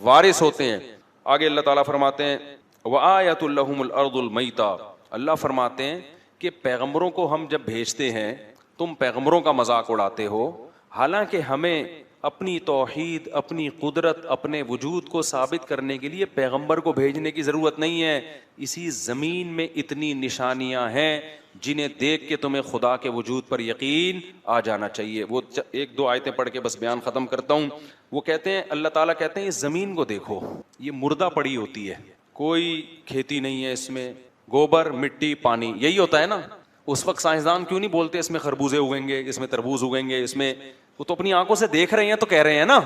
Speaker 1: وارث ہوتے ہیں. آگے اللہ تعالیٰ فرماتے ہیں وآیۃ لہم الارض المیتہ, اللہ فرماتے ہیں کہ پیغمبروں کو ہم جب بھیجتے ہیں تم پیغمبروں کا مذاق اڑاتے ہو, حالانکہ ہمیں اپنی توحید, اپنی قدرت, اپنے وجود کو ثابت کرنے کے لیے پیغمبر کو بھیجنے کی ضرورت نہیں ہے. اسی زمین میں اتنی نشانیاں ہیں جنہیں دیکھ کے تمہیں خدا کے وجود پر یقین آ جانا چاہیے. وہ 1-2 آیتیں پڑھ کے بس بیان ختم کرتا ہوں. وہ کہتے ہیں, اللہ تعالیٰ کہتے ہیں اس زمین کو دیکھو, یہ مردہ پڑی ہوتی ہے, کوئی کھیتی نہیں ہے اس میں, گوبر مٹی پانی, یہی ہوتا ہے نا. اس وقت سائنسدان کیوں نہیں بولتے اس میں خربوزے اگیں گے, اس میں تربوز اگیں گے, اس میں, وہ تو اپنی آنکھوں سے دیکھ رہے ہیں تو کہہ رہے ہیں نا.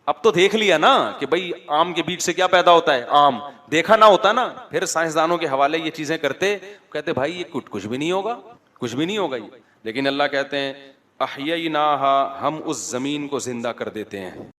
Speaker 1: اب تو دیکھ لیا نا کہ بھئی آم کے بیج سے کیا پیدا ہوتا ہے, آم. دیکھا نہ ہوتا نا پھر سائنسدانوں کے حوالے یہ چیزیں کرتے, کہتے بھائی یہ کچھ بھی نہیں ہوگا, کچھ بھی نہیں ہوگا. لیکن اللہ کہتے ہیں احییناہا, ہم اس زمین کو زندہ کر دیتے ہیں.